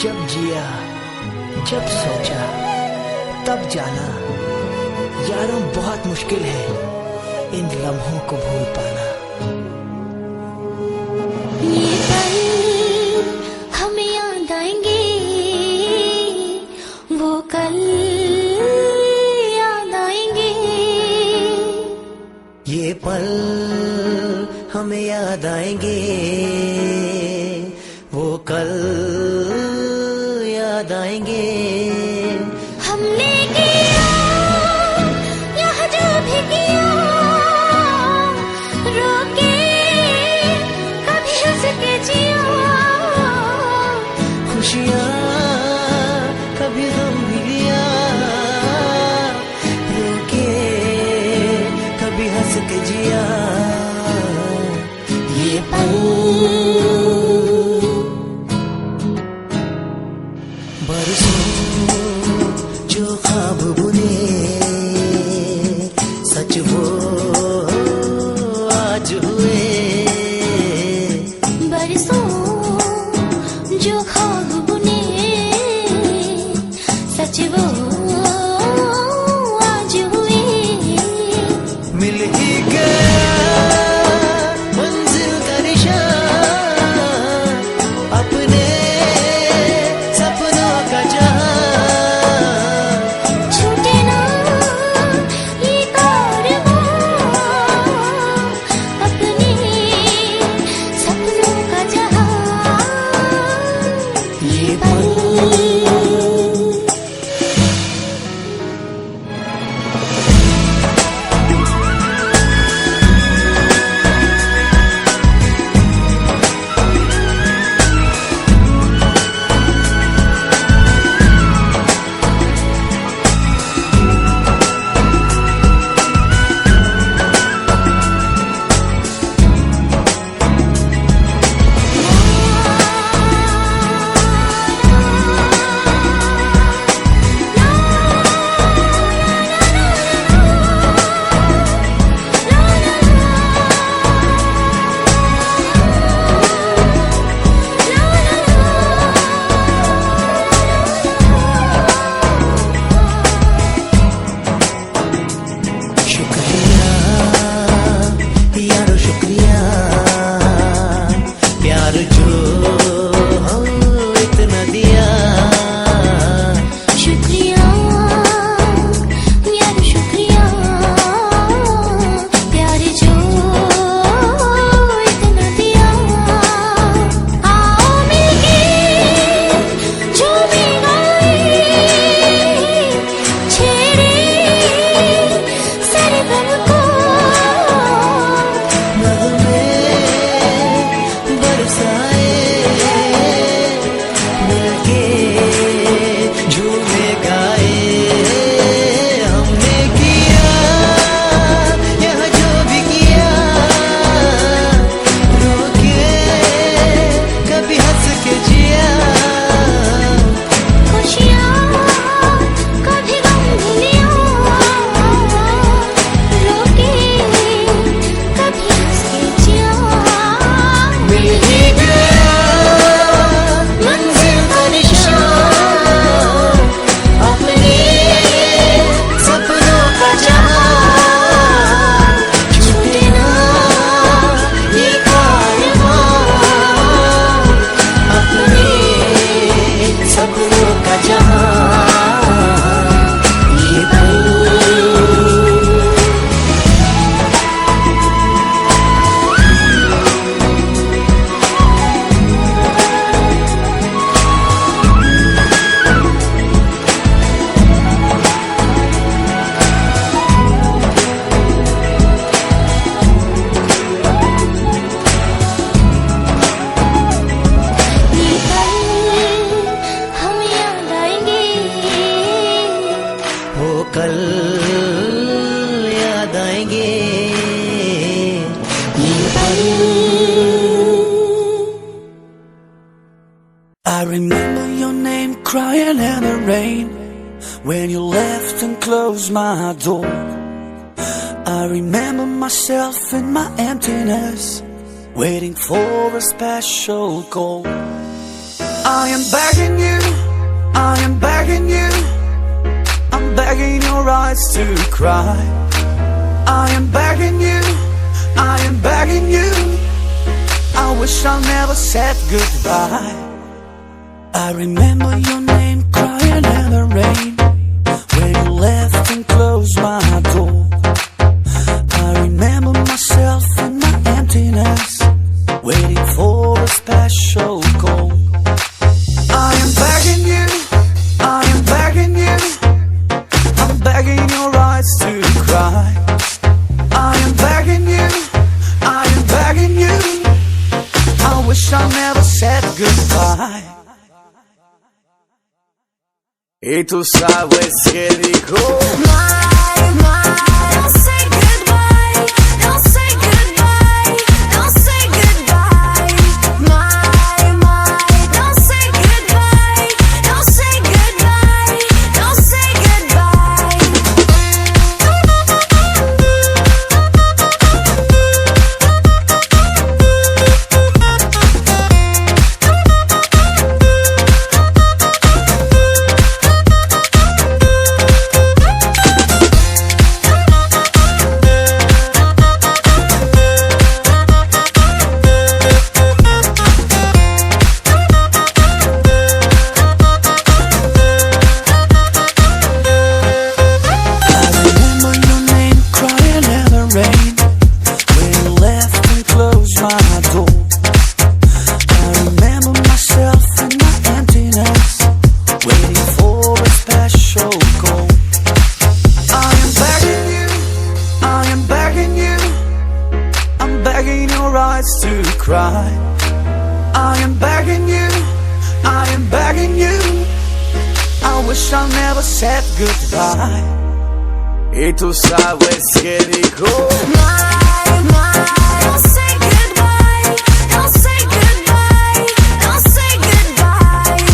जब जिया, जब सोचा, तब जाना, यारों बहुत मुश्किल है इन लम्हों को भूल पाना। ये पल हमें याद आएंगे, वो कल याद आएंगे। ये पल हमें याद आएंगे, वो कल याद आएंगे। हमने किया यहाँ जो भी किया, रोके कभी हंस के जिया। खुशियाँ कभी गम भी लिया, रोके कभी हंस के जिया। ये पल बरसों जो ख्वाब बुने, सच वो आज हुए। बरसों जो ख्वाब बुने, सच वो आज हुए। मिल ही गया मंजिल का निशान, अपने सपनों का जहां। छूटे ना ये कारवां, अपने सपनों का जहां। ये पल कल याद आएंगे। I remember your name crying in the rain when you left and closed my door. I remember myself in my emptiness, waiting for a special call. I am begging you, I am begging you, I'm begging your eyes to cry. I am begging you, I am begging you, I wish I never said goodbye. I remember your name crying in the rain when you left and closed my door. I remember myself in my emptiness, waiting for a special call. I am begging you, I am begging you, I'm begging your eyes to cry. I am begging you, I am begging you, I wish I never said goodbye. Y tú sabes que dijo Don't say goodbye, don't say goodbye, don't say goodbye. Don't say goodbye, don't say goodbye, don't say goodbye. to cry. I am begging you, I am begging you, I wish I never said goodbye. Y tú sabes que dijo Don't say goodbye, don't say goodbye, don't say goodbye.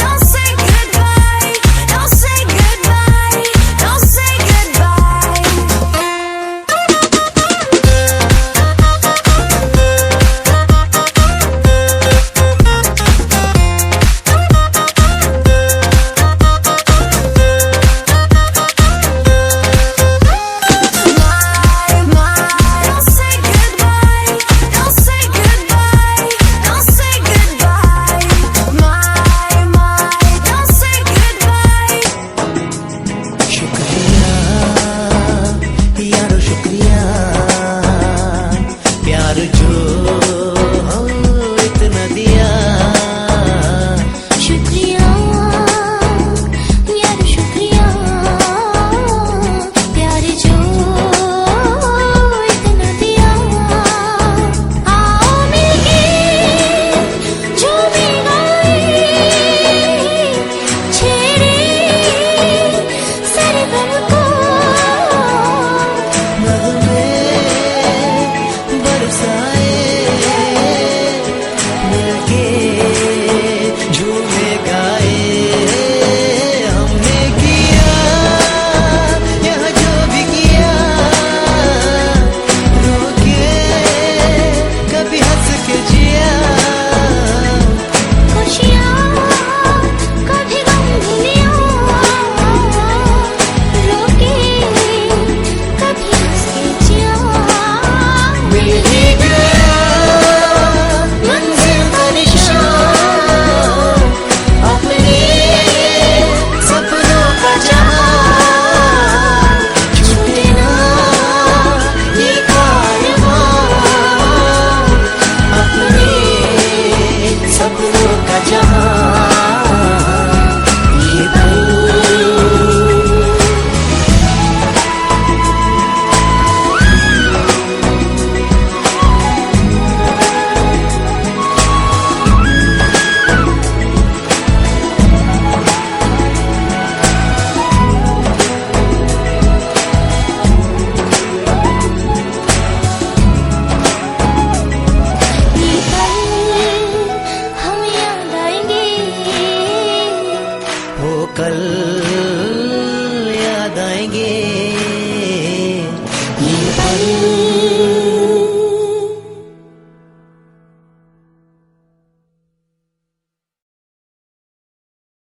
Don't say goodbye, don't say goodbye, don't say goodbye. Don't say goodbye, don't say goodbye, don't say goodbye. Don't say goodbye. शुक्रिया यारो शुक्रिया, प्यार जो इतना दिया। शुक्रिया यार शुक्रिया, प्यार जो इतना दिया। आओ मिलके झूमे गाए, छेड़े सरगम को। नगमे बरसाए, मिलके झूमे गाए। हमने किया यहाँ जो भी किया, रोके कभी हंस के जिया। खुशियाँ कभी गम भूलिया, रोके कभी हंस के जिया। मिल ही गया मंजिल का निशान, अपने सपनों का जहां। छूटे ना ये कारवां, अपने सपनों का जहां। ये पल हम याद आएंगे। वो कल